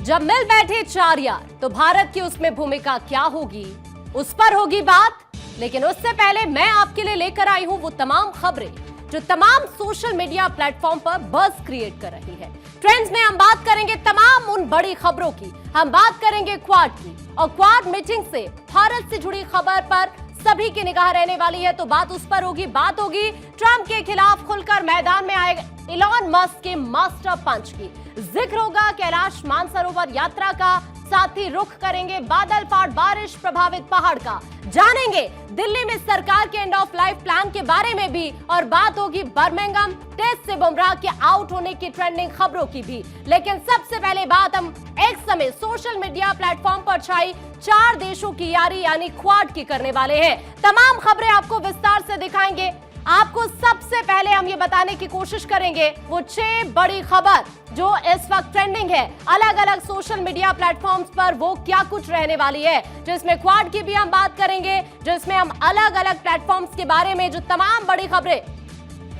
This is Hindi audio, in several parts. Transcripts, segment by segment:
जब मिल बैठे चार यार तो भारत की उसमें भूमिका क्या होगी, उस पर होगी बात। लेकिन उससे पहले मैं आपके लिए लेकर आई हूं वो तमाम खबरें जो तमाम सोशल मीडिया प्लेटफॉर्म पर बज़ क्रिएट कर रही है। ट्रेंड्स में हम बात करेंगे तमाम उन बड़ी खबरों की, हम बात करेंगे क्वाड की, और क्वाड मीटिंग से भारत से जुड़ी खबर पर सभी की निगाह रहने वाली है। तो बात उस पर होगी, बात होगी ट्रंप के खिलाफ खुलकर मैदान में आए इलॉन मस्क के मास्टर पंच की, जिक्र होगा कैलाश मानसरोवर यात्रा का, साथ ही रुख करेंगे बादल फाट बारिश प्रभावित पहाड़ का, जानेंगे दिल्ली में सरकार के एंड ऑफ लाइफ प्लान के बारे में भी, और बात होगी बर्मिंघम टेस्ट से बुमराह के आउट होने की ट्रेंडिंग खबरों की भी। लेकिन सबसे पहले बात हम एक समय सोशल मीडिया प्लेटफॉर्म पर छाई चार देशों की यारी यानी क्वाड की करने वाले हैं। तमाम खबरें आपको विस्तार से दिखाएंगे। आपको सबसे पहले हम ये बताने की कोशिश करेंगे वो 6 बड़ी खबर जो इस वक्त ट्रेंडिंग है अलग अलग सोशल मीडिया प्लेटफॉर्म्स पर, वो क्या कुछ रहने वाली है, जिसमें क्वाड की भी हम बात करेंगे, जिसमें हम अलग अलग प्लेटफॉर्म्स के बारे में जो तमाम बड़ी खबरें,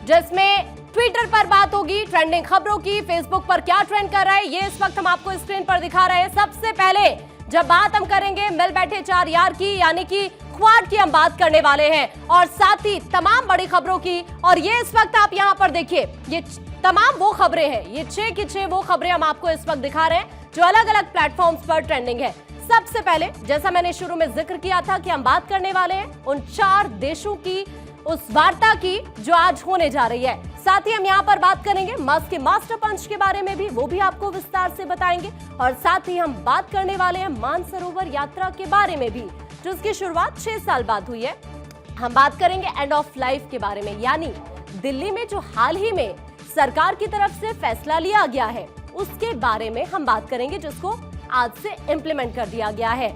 जिसमें ट्विटर पर बात होगी ट्रेंडिंग खबरों की, फेसबुक पर क्या ट्रेंड कर रहा है ये इस वक्त हम आपको स्क्रीन पर दिखा रहे हैं। सबसे पहले जब बात हम करेंगे मिल बैठे चार यार की यानी कि क्वाड की हम बात करने वाले हैं, और साथ ही तमाम बड़ी खबरों की। और ये इस वक्त आप यहां पर देखिए, ये तमाम वो खबरें हैं, ये 6 की 6 वो खबरें हम आपको इस वक्त दिखा रहे हैं जो अलग अलग प्लेटफॉर्म्स पर ट्रेंडिंग है। सबसे पहले जैसा मैंने शुरू में जिक्र किया था कि हम बात करने वाले हैं उन 4 देशों की, उस वार्ता की जो आज होने जा रही है। साथ ही हम यहाँ पर बात करेंगे मस्क के मास्टर पंच के बारे में भी, वो भी आपको विस्तार से बताएंगे। और साथ ही हम बात करने वाले हैं मानसरोवर यात्रा के बारे में भी, जिसकी शुरुआत 6 साल बाद हुई है। हम बात करेंगे एंड ऑफ लाइफ के बारे में, यानी दिल्ली में जो हाल ही में सरकार की तरफ से फैसला लिया गया है उसके बारे में हम बात करेंगे, जिसको आज से इंप्लीमेंट कर दिया गया है।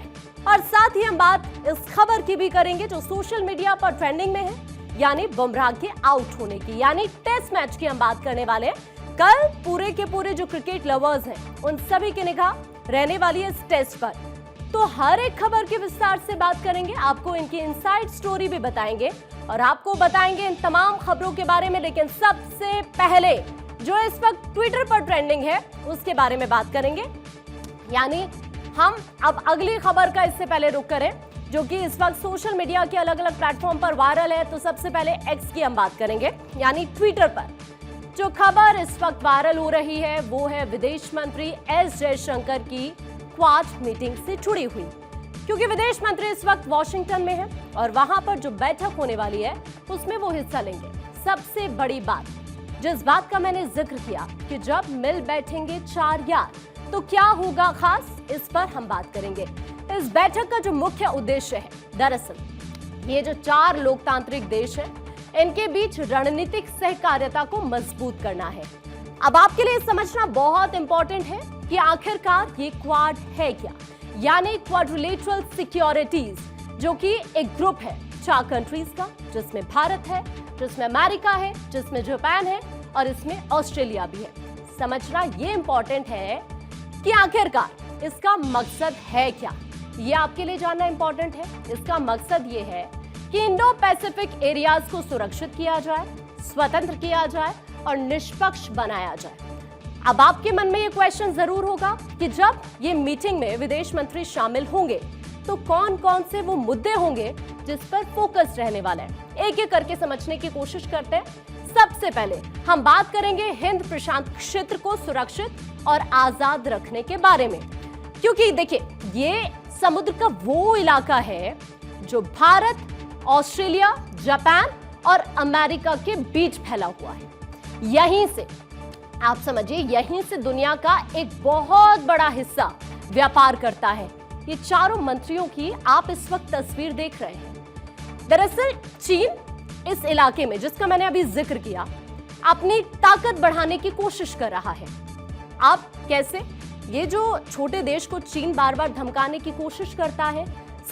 और साथ ही हम बात इस खबर की भी करेंगे जो सोशल मीडिया पर ट्रेंडिंग में है, यानी बुमराह के आउट होने की, यानी टेस्ट मैच की हम बात करने वाले हैं। कल पूरे के पूरे जो क्रिकेट लवर्स हैं उन सभी की निगाह रहने वाली है इस टेस्ट पर, तो हर एक खबर के विस्तार से बात करेंगे, आपको इनकी इनसाइड स्टोरी भी बताएंगे और आपको बताएंगे इन तमाम खबरों के बारे में। लेकिन सबसे पहले जो इस वक्त ट्विटर पर ट्रेंडिंग है उसके बारे में बात करेंगे, यानी हम अब अगली खबर का इससे पहले रुख करें जो कि इस वक्त सोशल मीडिया के अलग अलग प्लेटफॉर्म पर वायरल है। तो सबसे पहले एक्स की हम बात करेंगे, यानी ट्विटर पर जो खबर इस वक्त वायरल हो रही है वो है विदेश मंत्री एस जयशंकर की क्वाड मीटिंग से जुड़ी हुई, क्योंकि विदेश मंत्री इस वक्त वॉशिंगटन में है और वहां पर जो बैठक होने वाली है उसमें वो हिस्सा लेंगे। सबसे बड़ी बात, जिस बात का मैंने जिक्र किया कि जब मिल बैठेंगे चार यार तो क्या होगा खास, इस पर हम बात करेंगे। इस बैठक का जो मुख्य उद्देश्य है, दरअसल ये जो 4 लोकतांत्रिक देश है इनके बीच रणनीतिक सहकार्यता को मजबूत करना है। अब आपके लिए समझना बहुत इंपॉर्टेंट है कि आखिरकार ये क्वाड है क्या, यानी क्वाड्रिलेटरल सिक्योरिटीज, जो कि एक ग्रुप है 4 कंट्रीज का, जिसमें भारत है, जिसमें अमेरिका है, जिसमें जापान है और इसमें ऑस्ट्रेलिया भी है। समझना ये इंपॉर्टेंट है कि आखिरकार इसका मकसद है क्या, ये आपके लिए जानना इंपॉर्टेंट है। इसका मकसद ये है कि इंडो पैसिफिक एरियाज को सुरक्षित किया जाए, स्वतंत्र किया जाए और निष्पक्ष बनाया जाए। अब आपके मन में ये क्वेश्चन जरूर होगा कि जब ये मीटिंग में विदेश मंत्री शामिल होंगे तो कौन कौन से वो मुद्दे होंगे जिस पर फोकस रहने वाला है। एक एक करके समझने की कोशिश करते हैं। सबसे पहले हम बात करेंगे हिंद प्रशांत क्षेत्र को सुरक्षित और आजाद रखने के बारे में, क्योंकि देखिए ये समुद्र का वो इलाका है जो भारत, ऑस्ट्रेलिया, जापान और अमेरिका के बीच फैला हुआ है। यहीं से आप समझिए, यहीं से दुनिया का एक बहुत बड़ा हिस्सा व्यापार करता है। ये चारों मंत्रियों की आप इस वक्त तस्वीर देख रहे हैं। दरअसल चीन इस इलाके में, जिसका मैंने अभी जिक्र किया, अपनी ताकत बढ़ाने की कोशिश कर रहा है। आप कैसे, ये जो छोटे देश को चीन बार बार धमकाने की कोशिश करता है,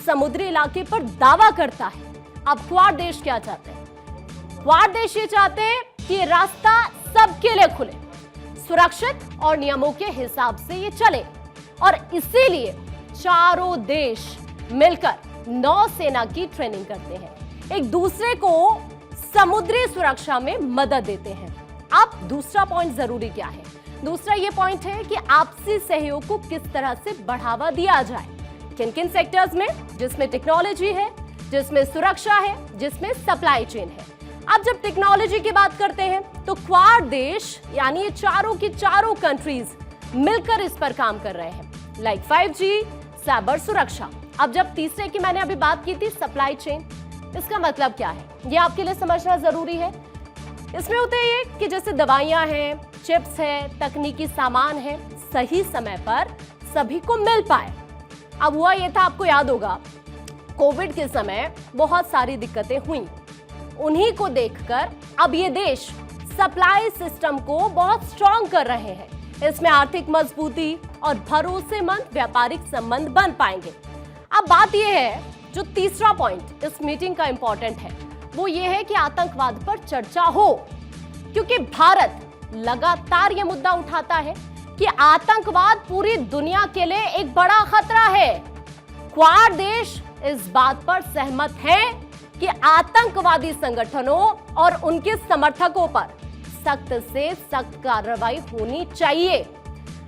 समुद्री इलाके पर दावा करता है। अब क्वाड देश क्या चाहते हैं? क्वाड देश ये चाहते हैं कि रास्ता सबके लिए खुले, सुरक्षित और नियमों के हिसाब से ये चले, और इसीलिए चारों देश मिलकर नौसेना की ट्रेनिंग करते हैं, एक दूसरे को समुद्री सुरक्षा में मदद देते हैं। अब दूसरा पॉइंट जरूरी क्या है, दूसरा ये पॉइंट है कि आपसी सहयोग को किस तरह से बढ़ावा दिया जाए, किन किन सेक्टर्स में, जिसमें टेक्नोलॉजी है, जिसमें सुरक्षा है, जिसमें सप्लाई चेन है। अब जब टेक्नोलॉजी की बात करते हैं तो क्वाड देश यानी ये चारों की चारों कंट्रीज मिलकर इस पर काम कर रहे हैं, लाइक 5G, साइबर सुरक्षा। अब जब तीसरे की मैंने अभी बात की थी सप्लाई चेन, इसका मतलब क्या है ये आपके लिए समझना जरूरी है। इसमें होता है ये कि जैसे दवाइयां हैं, चिप्स है, तकनीकी सामान है, सही समय पर सभी को मिल पाए। अब हुआ ये था, आपको याद होगा कोविड के समय बहुत सारी दिक्कतें हुई, उन्हीं को देखकर अब ये देश सप्लाई सिस्टम को बहुत स्ट्रॉन्ग कर रहे हैं। इसमें आर्थिक मजबूती और भरोसेमंद व्यापारिक संबंध बन पाएंगे। अब बात यह है, जो तीसरा पॉइंट इस मीटिंग का इंपॉर्टेंट है वो ये है कि आतंकवाद पर चर्चा हो, क्योंकि भारत लगातार यह मुद्दा उठाता है कि आतंकवाद पूरी दुनिया के लिए एक बड़ा खतरा है। क्वाड देश इस बात पर सहमत हैं कि आतंकवादी संगठनों और उनके समर्थकों पर सख्त से सख्त कार्रवाई होनी चाहिए।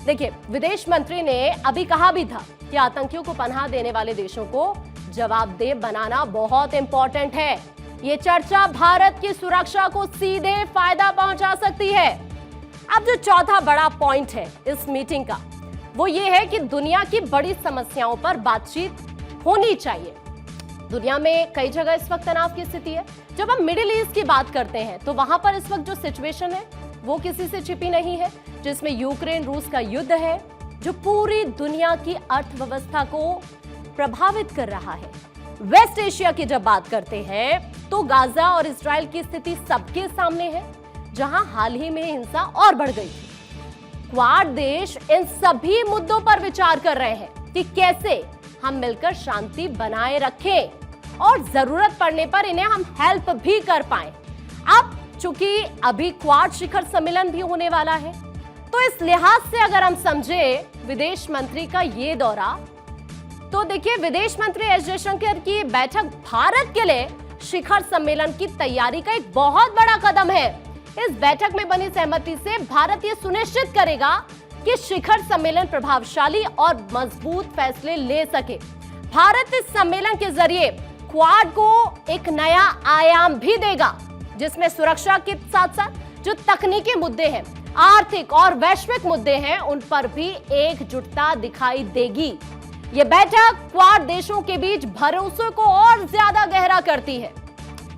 देखिए, विदेश मंत्री ने अभी कहा भी था कि आतंकियों को पनाह देने वाले देशों को जवाबदेह बनाना बहुत इंपॉर्टेंट है। ये चर्चा भारत की सुरक्षा को सीधे फायदा पहुंचा सकती है। अब जो चौथा बड़ा पॉइंट है इस मीटिंग का वो ये है कि दुनिया की बड़ी समस्याओं पर बातचीत होनी चाहिए। दुनिया में कई जगह इस वक्त तनाव की स्थिति है। जब हम मिडिल ईस्ट की बात करते हैं तो वहां पर इस वक्त जो सिचुएशन है वो किसी से छिपी नहीं है, जिसमें यूक्रेन रूस का युद्ध है जो पूरी दुनिया की अर्थव्यवस्था को प्रभावित कर रहा है। वेस्ट एशिया की जब बात करते हैं तो गाजा और इजराइल की स्थिति सबके सामने है, जहां हाल ही में हिंसा और बढ़ गई थी। क्वाड देश इन सभी मुद्दों पर विचार कर रहे हैं कि कैसे हम मिलकर शांति बनाए रखें और जरूरत पड़ने पर इन्हें हम हेल्प भी कर पाएं। अब चूंकि अभी क्वाड शिखर सम्मेलन भी होने वाला है, तो इस लिहाज से अगर हम समझे विदेश मंत्री का ये दौरा, तो देखिए विदेश मंत्री एस जयशंकर की बैठक भारत के लिए शिखर सम्मेलन की तैयारी का एक बहुत बड़ा कदम है। इस बैठक में बनी सहमति से भारत ये सुनिश्चित करेगा कि शिखर सम्मेलन प्रभावशाली और मजबूत फैसले ले सके। भारत इस सम्मेलन के जरिए क्वाड को एक नया आयाम भी देगा, जिसमें सुरक्षा के साथ साथ जो तकनीकी मुद्दे हैं, आर्थिक और वैश्विक मुद्दे हैं, उन पर भी एकजुटता दिखाई देगी। ये बैठक क्वाड देशों के बीच भरोसे को और ज्यादा गहरा करती है,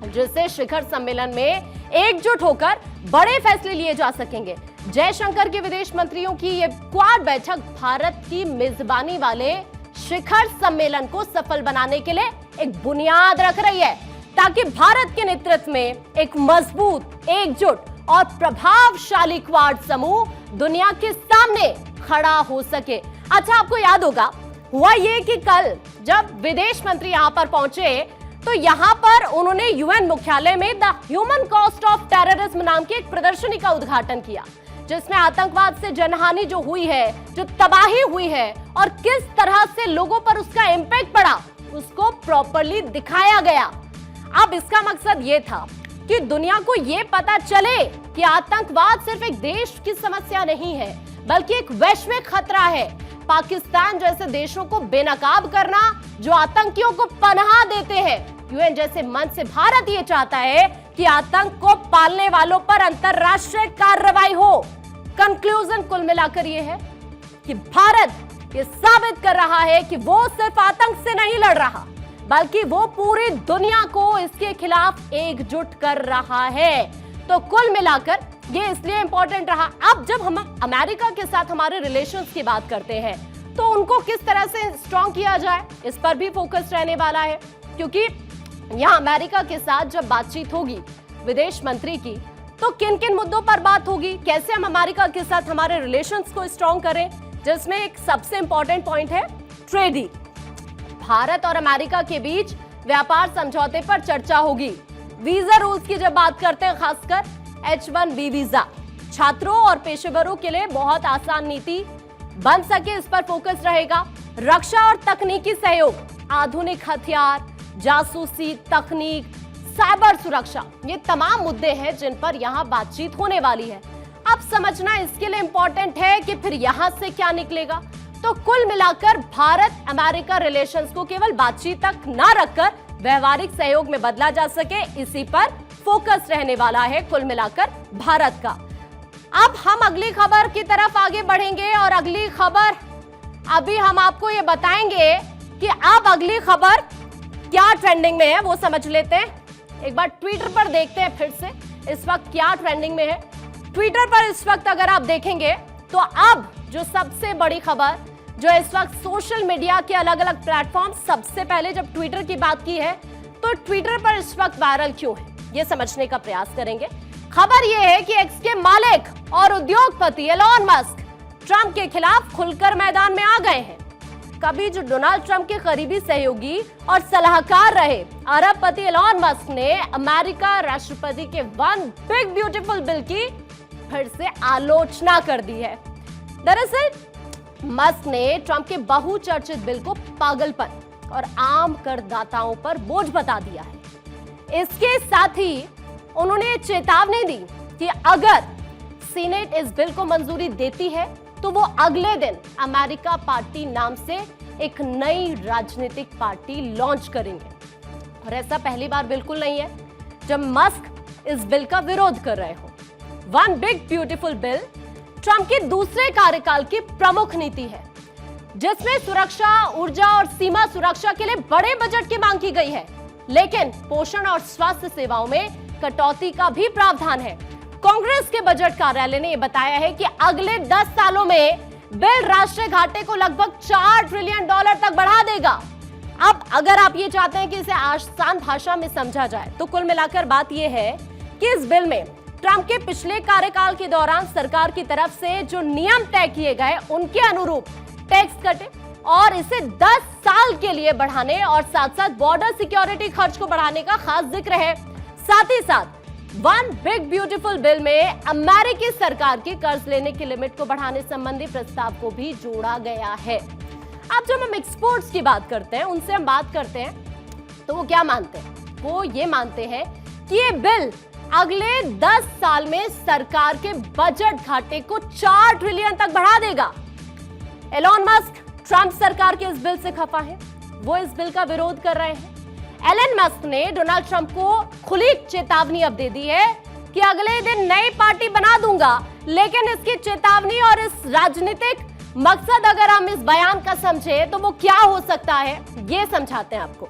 जिससे शिखर सम्मेलन में एकजुट होकर बड़े फैसले लिए जा सकेंगे। जयशंकर के विदेश मंत्रियों की ये क्वाड बैठक भारत की मेजबानी वाले शिखर सम्मेलन को सफल बनाने के लिए एक बुनियाद रख रही है, ताकि भारत के नेतृत्व में एक मजबूत, एकजुट और प्रभावशाली क्वाड समूह दुनिया के सामने खड़ा हो सके। अच्छा, आपको याद होगा हुआ ये कि कल जब विदेश मंत्री यहां पर पहुंचे तो यहां पर उन्होंने यूएन मुख्यालय में the human cost of terrorism नाम की एक प्रदर्शनी का उद्घाटन किया, जिसमें आतंकवाद से जनहानि जो हुई है, जो तबाही हुई है और किस तरह से लोगों पर उसका इंपैक्ट पड़ा, उसको प्रॉपर्ली दिखाया गया। अब इसका मकसद ये था कि दुनिया को ये पता चले कि आतंकवाद सिर्फ एक देश की समस्या नहीं है, बल्कि एक वैश्विक खतरा है। पाकिस्तान जैसे देशों को बेनकाब करना जो आतंकियों को पनाह देते हैं, यूएन जैसे मंच से भारत ये चाहता है कि आतंक को पालने वालों पर अंतरराष्ट्रीय कार्रवाई हो। कंक्लूजन कुल मिलाकर ये है कि भारत ये साबित कर रहा है कि वो सिर्फ आतंक से नहीं लड़ रहा, बल्कि वो पूरी दुनिया को इसके खिलाफ एकजुट कर रहा है। तो कुल मिलाकर ये इसलिए इंपॉर्टेंट रहा। अब जब हम अमेरिका के साथ हमारे रिलेशंस की बात करते हैं तो उनको किस तरह से स्ट्रॉन्ग किया जाए, इस पर भी फोकस रहने वाला है, क्योंकि यहाँ अमेरिका के साथ जब बातचीत होगी विदेश मंत्री की, तो किन किन मुद्दों पर बात होगी, कैसे हम अमेरिका के साथ हमारे रिलेशंस को स्ट्रॉन्ग करें, जिसमें एक सबसे इंपॉर्टेंट पॉइंट है ट्रेड डील। भारत और अमेरिका के बीच व्यापार समझौते पर चर्चा होगी। वीजा रूल्स की जब बात करते हैं, खासकर H1B वीजा, छात्रों और पेशेवरों के लिए बहुत आसान नीति बन सके, इस पर फोकस रहेगा। रक्षा और तकनीकी सहयोग, आधुनिक हथियार, जासूसी तकनीक, साइबर सुरक्षा, ये तमाम मुद्दे हैं जिन पर यहां बातचीत होने वाली है। अब समझना इसके लिए इंपॉर्टेंट है कि फिर यहां से क्या निकलेगा। तो कुल मिलाकर भारत अमेरिका रिलेशंस को केवल बातचीत तक ना रखकर व्यवहारिक सहयोग में बदला जा सके, इसी पर फोकस रहने वाला है कुल मिलाकर भारत का। अब हम अगली खबर की तरफ आगे बढ़ेंगे और अगली खबर अभी हम आपको ये बताएंगे कि अब अगली खबर क्या ट्रेंडिंग में है वो समझ लेते हैं। एक बार ट्विटर पर देखते हैं फिर से इस वक्त क्या ट्रेंडिंग में है। ट्विटर पर इस वक्त अगर आप देखेंगे तो अब जो सबसे बड़ी खबर जो इस वक्त सोशल मीडिया के अलग अलग प्लेटफॉर्म, सबसे पहले जब ट्विटर की बात की है तो ट्विटर पर इस वक्त वायरल क्यों है ये समझने का प्रयास करेंगे। खबर यह है कि एक्स के मालिक और उद्योगपति एलन मस्क ट्रंप के खिलाफ खुलकर मैदान में आ गए हैं। कभी जो डोनाल्ड ट्रंप के करीबी सहयोगी और सलाहकार रहे अरबपति एलन मस्क ने अमेरिका राष्ट्रपति के वन बिग ब्यूटीफुल बिल की फिर से आलोचना कर दी है। दरअसल मस्क ने ट्रंप के बहुचर्चित बिल को पागलपन और आम करदाताओं पर बोझ बता दिया है। इसके साथ ही उन्होंने चेतावनी दी कि अगर सीनेट इस बिल को मंजूरी देती है तो वो अगले दिन अमेरिका पार्टी नाम से एक नई राजनीतिक पार्टी लॉन्च करेंगे। और ऐसा पहली बार बिल्कुल नहीं है जब मस्क इस बिल का विरोध कर रहे हो। One big beautiful bill Trump के दूसरे कार्यकाल की प्रमुख नीति है, जिसमें सुरक्षा, ऊर्जा और सीमा सुरक्षा के लिए बड़े बजट की मांग की गई है, लेकिन पोषण और स्वास्थ्य सेवाओं में कटौती का भी प्रावधान है। कांग्रेस के बजट कार्यालय ने यह बताया है कि अगले 10 सालों में बिल राष्ट्रीय घाटे को लगभग $4 ट्रिलियन तक बढ़ा देगा। अब अगर आप ये चाहते हैं कि इसे आसान भाषा में समझा जाए तो कुल मिलाकर बात यह है कि इस बिल में ट्रंप के पिछले कार्यकाल के दौरान सरकार की तरफ से जो नियम तय किए गए उनके अनुरूप टैक्स कटे और इसे 10 साल के लिए बढ़ाने और साथ साथ बॉर्डर सिक्योरिटी खर्च को बढ़ाने का खास जिक्र है। साथ ही साथ वन बिग ब्यूटीफुल बिल में अमेरिकी सरकार की कर्ज लेने की लिमिट को बढ़ाने संबंधी प्रस्ताव को भी जोड़ा गया है। अब जब हम एक्सपोर्ट्स की बात करते हैं, उनसे हम बात करते हैं तो वो क्या मानते हैं? वो ये मानते हैं कि ये बिल अगले 10 साल में सरकार के बजट घाटे को 4 ट्रिलियन तक बढ़ा देगा। एलन मस्क ट्रंप सरकार के इस बिल से खफा है, वो इस बिल का विरोध कर रहे हैं। एलन मस्क ने डोनाल्ड ट्रंप को खुली चेतावनी अब दे दी है कि अगले दिन नई पार्टी बना दूंगा, लेकिन इसकी चेतावनी और इस राजनीतिक मकसद अगर हम इस बयान का समझे तो वो क्या हो सकता है ये समझाते हैं आपको।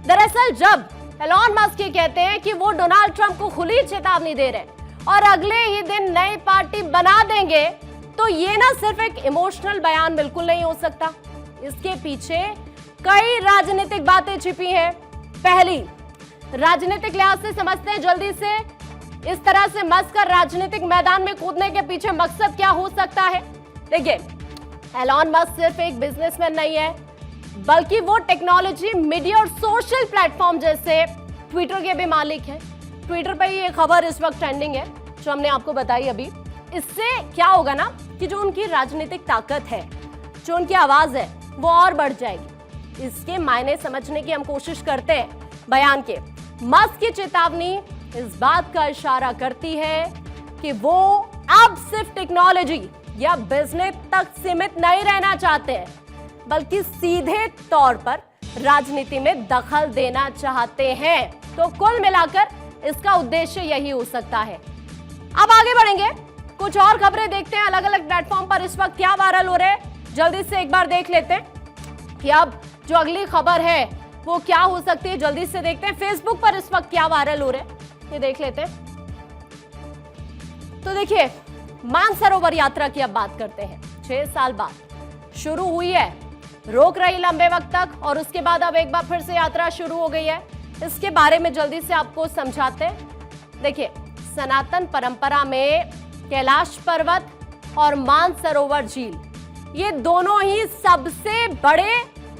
दरअसल जब एलन मस्क ये कहते हैं कि वो डोनाल्ड ट्रंप को खुली चेतावनी दे रहे हैं और अगले ही दिन नई पार्टी बना देंगे, तो ये ना सिर्फ एक इमोशनल बयान बिल्कुल नहीं हो सकता, इसके पीछे कई राजनीतिक बातें छिपी हैं। पहली, राजनीतिक लिहाज से समझते हैं जल्दी से इस तरह से मस्क कर राजनीतिक मैदान में कूदने के पीछे मकसद क्या हो सकता है। देखिए, एलन मस्क सिर्फ एक बिजनेसमैन नहीं है, बल्कि वो टेक्नोलॉजी, मीडिया और सोशल प्लेटफॉर्म जैसे ट्विटर के भी मालिक हैं। ट्विटर पर ये खबर इस वक्त ट्रेंडिंग है जो हमने आपको बताई अभी। इससे क्या होगा ना कि जो उनकी राजनीतिक ताकत है, जो उनकी आवाज है, वो और बढ़ जाएगी। इसके मायने समझने की हम कोशिश करते हैं बयान के। मस्क की चेतावनी इस बात का इशारा करती है कि वो अब सिर्फ टेक्नोलॉजी या बिजनेस तक सीमित नहीं रहना चाहते हैं, बल्कि सीधे तौर पर राजनीति में दखल देना चाहते हैं। तो कुल मिलाकर इसका उद्देश्य यही हो सकता है। अब आगे बढ़ेंगे, कुछ और खबरें देखते हैं अलग अलग प्लेटफॉर्म पर इस वक्त क्या वायरल हो रहे हैं। जल्दी से एक बार देख लेते हैं कि अब जो अगली खबर है वो क्या हो सकती है। जल्दी से देखते हैं फेसबुक पर इस वक्त क्या वायरल हो रहे हैं, ये देख लेते हैं। तो देखिए, मानसरोवर यात्रा की अब बात करते हैं। 6 साल बाद शुरू हुई है, रोक रही लंबे वक्त तक, और उसके बाद अब एक बार फिर से यात्रा शुरू हो गई है। इसके बारे में जल्दी से आपको समझाते हैं। देखिए, सनातन परंपरा में कैलाश पर्वत और मानसरोवर झील, ये दोनों ही सबसे बड़े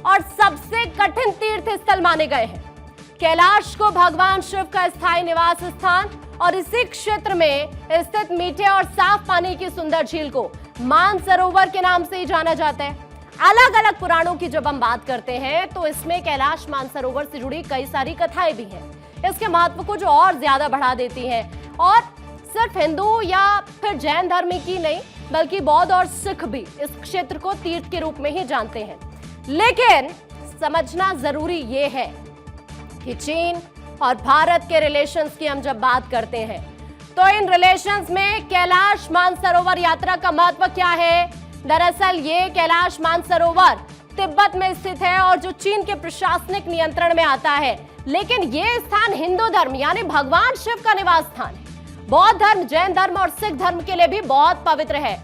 और सबसे कठिन तीर्थ स्थल माने गए हैं। कैलाश को भगवान शिव का स्थायी निवास स्थान और इसी क्षेत्र में स्थित मीठे और साफ पानी की सुंदर झील को मानसरोवर के नाम से ही जाना जाता है। अलग अलग पुराणों की जब हम बात करते हैं तो इसमें कैलाश मानसरोवर से जुड़ी कई सारी कथाएं भी हैं। इसके महत्व को जो और ज्यादा बढ़ा देती हैं। और सिर्फ हिंदू या फिर जैन धर्म की नहीं बल्कि बौद्ध और सिख भी इस क्षेत्र को तीर्थ के रूप में ही जानते हैं। लेकिन समझना जरूरी ये है कि चीन और भारत के रिलेशंस की हम जब बात करते हैं तो इन रिलेशंस में कैलाश मानसरोवर यात्रा का महत्व क्या है। दरअसल ये कैलाश मानसरोवर तिब्बत में स्थित है और जो चीन के प्रशासनिक नियंत्रण में आता है, लेकिन ये स्थान हिंदू धर्म यानी भगवान शिव का निवास स्थान है। बौद्ध धर्म, जैन धर्म और सिख धर्म के लिए भी बहुत पवित्र है।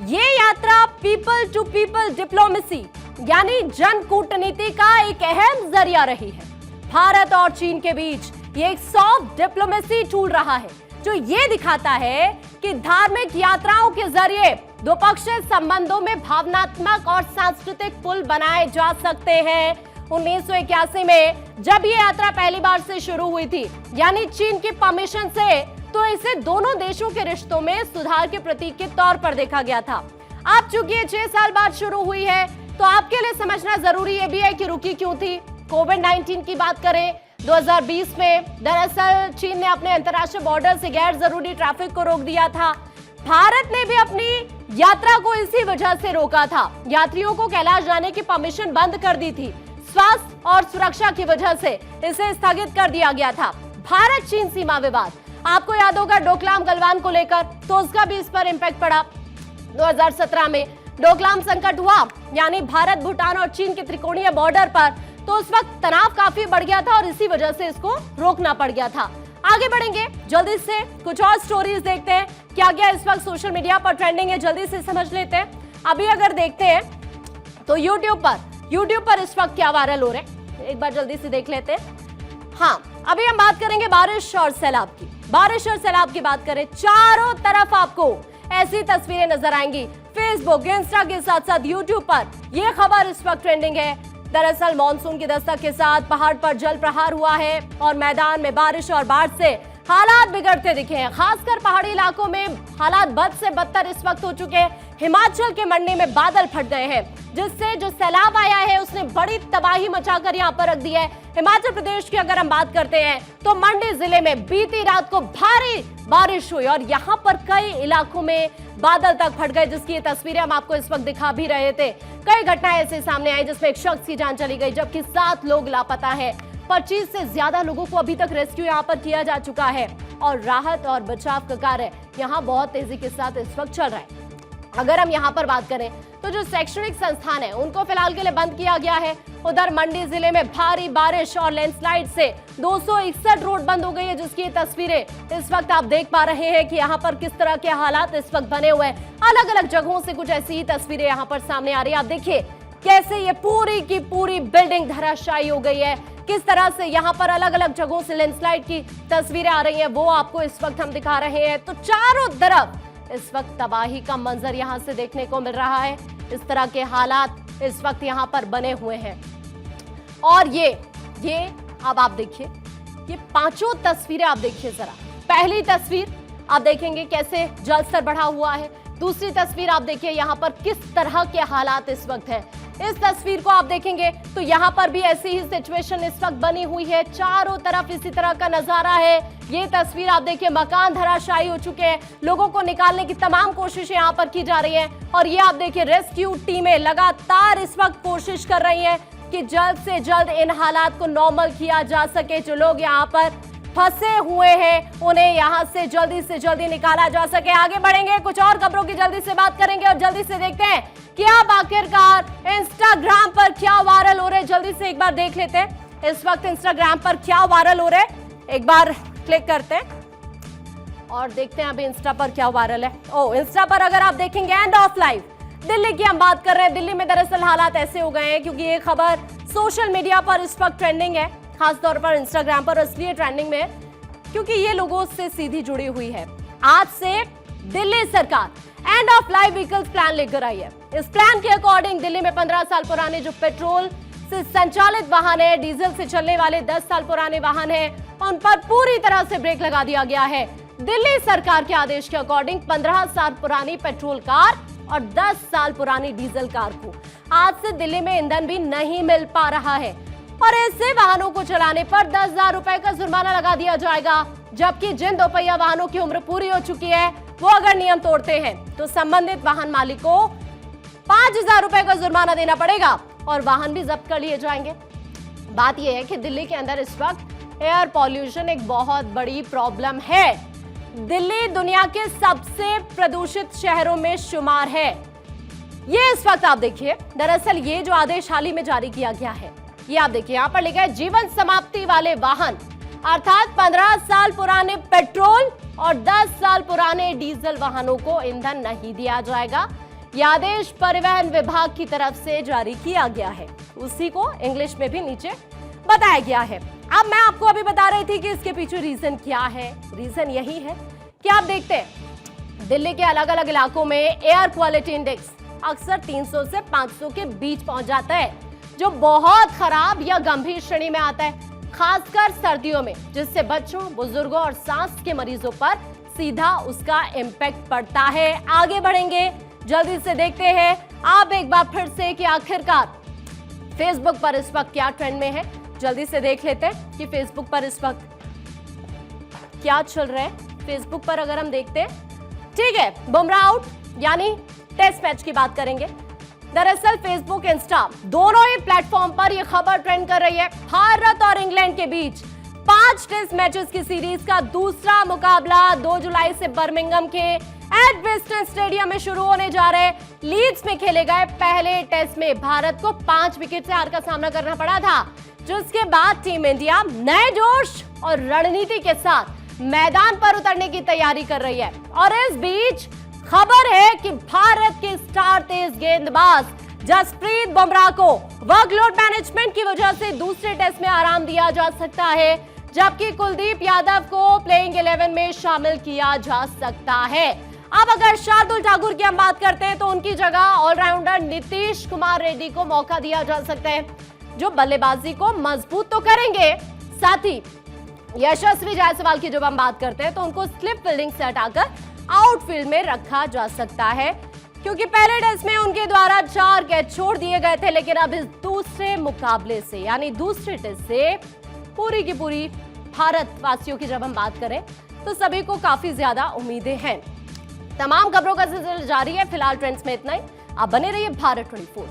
ये यात्रा पीपल टू पीपल डिप्लोमेसी यानी जन कूटनीति का एक अहम जरिया रही है। भारत और चीन के बीच ये एक सॉफ्ट डिप्लोमेसी टूल रहा है जो ये दिखाता है कि धार्मिक यात्राओं के जरिए द्विपक्षीय संबंधों में भावनात्मक और सांस्कृतिक पुल बनाए जा सकते हैं। 1981 में जब ये यात्रा पहली बार से शुरू हुई थी यानी चीन की परमिशन से, तो इसे दोनों देशों के रिश्तों में सुधार के प्रतीक के तौर पर देखा गया था। अब चूंकि ये 6 साल बाद शुरू हुई है तो आपके लिए समझना जरूरी ये भी है कि रुकी क्यों थी। कोविड-19 की बात करें 2020 में दरअसल चीन ने अपने अंतर्राष्ट्रीय बॉर्डर से गैर जरूरी ट्रैफिक को रोक दिया था। भारत ने भी अपनी यात्रा को इसी वजह से रोका था। यात्रियों को कैलाश जाने की परमिशन बंद कर दी थी। स्वास्थ्य और सुरक्षा की वजह से इसे स्थगित कर दिया गया था। भारत चीन सीमा विवाद आपको याद होगा डोकलाम गलवान को लेकर, तो उसका भी इस पर इंपैक्ट पड़ा। 2017 में डोकलाम संकट हुआ यानी भारत, भूटान और चीन के त्रिकोणीय बॉर्डर पर, तो उस वक्त तनाव काफी बढ़ गया था और इसी वजह से इसको रोकना पड़ गया था। आगे बढ़ेंगे, जल्दी से कुछ और स्टोरीज देखते हैं क्या क्या इस वक्त सोशल मीडिया पर ट्रेंडिंग है, जल्दी से समझ लेते हैं। अभी अगर देखते हैं तो यूट्यूब पर इस वक्त क्या वायरल हो रहे हैं एक बार जल्दी से देख लेते हैं। हाँ, अभी हम बात करेंगे बारिश और सैलाब की। बारिश और सैलाब की बात करें, चारों तरफ आपको ऐसी तस्वीरें नजर आएंगी। फेसबुक, इंस्टा के साथ साथ यूट्यूब पर यह खबर इस वक्त ट्रेंडिंग है। दरअसल मानसून की दस्तक के साथ पहाड़ पर जल प्रहार हुआ है और मैदान में बारिश और बाढ़ से हालात बिगड़ते दिखे हैं। खासकर पहाड़ी इलाकों में हालात बद से बदतर इस वक्त हो चुके हैं। हिमाचल के मंडी में बादल फट गए हैं जिससे जो सैलाब आया है उसने बड़ी तबाही मचाकर यहाँ पर रख दी है। हिमाचल प्रदेश की अगर हम बात करते हैं तो मंडी जिले में बीती रात को भारी बारिश हुई और यहाँ पर कई इलाकों में बादल तक फट गए, जिसकी ये तस्वीरें हम आपको इस वक्त दिखा भी रहे थे। कई घटनाएं ऐसे सामने आई जिसमें एक शख्स की जान चली गई जबकि 7 लोग लापता है। 25 से ज्यादा लोगों को अभी तक रेस्क्यू यहाँ पर किया जा चुका है और राहत और बचाव का कार्य यहाँ बहुत तेजी के साथ इस वक्त चल रहा है। अगर हम यहाँ पर बात करें तो जो शैक्षणिक संस्थान है उनको फिलहाल के लिए बंद किया गया है। उधर मंडी जिले में भारी बारिश और लैंडस्लाइड से 261 रोड बंद हो गई है, जिसकी तस्वीरें इस वक्त आप देख पा रहे हैं कि यहाँ पर किस तरह के हालात इस वक्त बने हुए हैं। अलग अलग जगहों से कुछ ऐसी ही तस्वीरें यहाँ पर सामने आ रही है। आप देखिए कैसे ये पूरी की पूरी बिल्डिंग धराशायी हो गई है, किस तरह से यहाँ पर अलग अलग जगहों से लैंडस्लाइड की तस्वीरें आ रही हैं, वो आपको इस वक्त हम दिखा रहे हैं। तो चारों तरफ इस वक्त तबाही का मंजर यहाँ से देखने को मिल रहा है। इस तरह के हालात इस वक्त यहाँ पर बने हुए हैं और ये अब आप देखिए ये 5 तस्वीरें आप देखिए जरा। पहली तस्वीर आप देखेंगे कैसे जल स्तर बढ़ा हुआ है। दूसरी तस्वीर आप देखिए यहाँ पर किस तरह के हालात इस वक्त है। इस तस्वीर को आप देखेंगे तो यहाँ पर भी ऐसी ही सिचुएशन इस वक्त बनी हुई है। चारों तरफ इसी तरह का नजारा है। ये तस्वीर आप देखिए, मकान धराशायी हो चुके हैं, लोगों को निकालने की तमाम कोशिशें यहाँ पर की जा रही हैं और ये आप देखिए रेस्क्यू टीमें लगातार इस वक्त कोशिश कर रही हैं कि जल्द से जल्द इन हालात को नॉर्मल किया जा सके। जो लोग यहाँ पर फंसे हुए हैं उन्हें यहाँ से जल्दी निकाला जा सके। आगे बढ़ेंगे, कुछ और खबरों की जल्दी से बात करेंगे और जल्दी से देखते हैं कि अब आखिरकार इंस्टाग्राम पर क्या वायरल हो रहे हैं। जल्दी से एक बार देख लेते हैं इस वक्त इंस्टाग्राम पर क्या वायरल हो रहा है। एक बार क्लिक करते हैं और देखते हैं अभी इंस्टा पर क्या वायरल है। इंस्टा पर अगर आप देखेंगे एंड ऑफ लाइफ दिल्ली की हम बात कर रहे हैं। दिल्ली में दरअसल हालात ऐसे हो गए हैं क्योंकि ये खबर सोशल मीडिया पर इस वक्त ट्रेंडिंग है, खासतौर पर इंस्टाग्राम पर इसलिए ट्रेंडिंग में है क्योंकि ये लोगों से सीधी जुड़ी हुई है। आज से दिल्ली सरकार end of life vehicles plan लेकर आई है। इस प्लान के अकॉर्डिंग दिल्ली में 15 साल पुराने जो पेट्रोल से संचालित वाहन है, डीजल से चलने वाले 10 साल पुराने वाहन है, उन पर पूरी तरह से ब्रेक लगा दिया गया है। दिल्ली सरकार के आदेश के अकॉर्डिंग 15 साल पुरानी पेट्रोल कार और 10 साल पुरानी डीजल कार को आज से दिल्ली में ईंधन भी नहीं मिल पा रहा है और ऐसे वाहनों को चलाने पर 10,000 रुपए का जुर्माना लगा दिया जाएगा। जबकि जिन दोपहिया वाहनों की उम्र पूरी हो चुकी है वो अगर नियम तोड़ते हैं तो संबंधित वाहन मालिक को 5,000 रुपए का जुर्माना देना पड़ेगा और वाहन भी जब्त कर लिए जाएंगे। बात यह है कि दिल्ली के अंदर इस वक्त एयर पॉल्यूशन एक बहुत बड़ी प्रॉब्लम है। दिल्ली दुनिया के सबसे प्रदूषित शहरों में शुमार है। ये इस वक्त आप देखिए, दरअसल ये जो आदेश हाल ही में जारी किया गया है, ये आप देखिए यहां पर लिखा है जीवन समाप्ति वाले वाहन अर्थात 15 साल पुराने पेट्रोल और 10 साल पुराने डीजल वाहनों को ईंधन नहीं दिया जाएगा। यह आदेश परिवहन विभाग की तरफ से जारी किया गया है। उसी को इंग्लिश में भी नीचे बताया गया है। अब मैं आपको अभी बता रही थी कि इसके पीछे रीजन क्या है। रीजन यही है कि आप देखते हैं दिल्ली के अलग अलग इलाकों में एयर क्वालिटी इंडेक्स अक्सर 300 से 500 के बीच पहुंच जाता है, जो बहुत खराब या गंभीर श्रेणी में आता है, खासकर सर्दियों में, जिससे बच्चों, बुजुर्गों और सांस के मरीजों पर सीधा उसका इम्पैक्ट पड़ता है। आगे बढ़ेंगे, जल्दी से देखते हैं आप एक बार फिर से कि आखिरकार फेसबुक पर इस वक्त क्या ट्रेंड में है। जल्दी से देख लेते हैं कि फेसबुक पर इस वक्त क्या चल रहा है। फेसबुक पर अगर हम देखते हैं, ठीक है, बुमराह आउट यानी टेस्ट मैच की बात करेंगे। दरअसल फेसबुक, इंस्टा दोनों ही प्लेटफॉर्म पर यह खबर ट्रेंड कर रही है। भारत और इंग्लैंड के बीच 5 टेस्ट मैचेस की सीरीज का दूसरा मुकाबला 2 जुलाई से बर्मिंघम के एडवेस्टन स्टेडियम में शुरू होने जा रहे हैं। लीड्स में खेले गए पहले टेस्ट में भारत को 5 विकेट से हार का सामना करना पड़ा था, जिसके बाद टीम इंडिया नए जोश और रणनीति के साथ मैदान पर उतरने की तैयारी कर रही है। और इस बीच खबर है कि भारत के स्टार तेज गेंदबाज जसप्रीत बुमराह को वर्कलोड मैनेजमेंट की वजह से दूसरे टेस्ट में आराम दिया जा सकता है, जबकि कुलदीप यादव को प्लेइंग 11 में शामिल किया जा सकता है। अब अगर शार्दुल ठाकुर की हम बात करते हैं तो उनकी जगह ऑलराउंडर नीतीश कुमार रेड्डी को मौका दिया जा सकता है, जो बल्लेबाजी को मजबूत तो करेंगे, साथ ही यशस्वी जायसवाल की जब हम बात करते हैं तो उनको स्लिप फील्डिंग से हटाकर आउटफील्ड में रखा जा सकता है, क्योंकि पहले टेस्ट में उनके द्वारा 4 कैच छोड़ दिए गए थे। लेकिन अब इस दूसरे मुकाबले से यानी दूसरे टेस्ट से पूरी की पूरी भारतवासियों की जब हम बात करें तो सभी को काफी ज्यादा उम्मीदें हैं। तमाम खबरों का सिलसिला जारी है। फिलहाल ट्रेंड्स में इतना ही। आप बने रहिए भारत 24।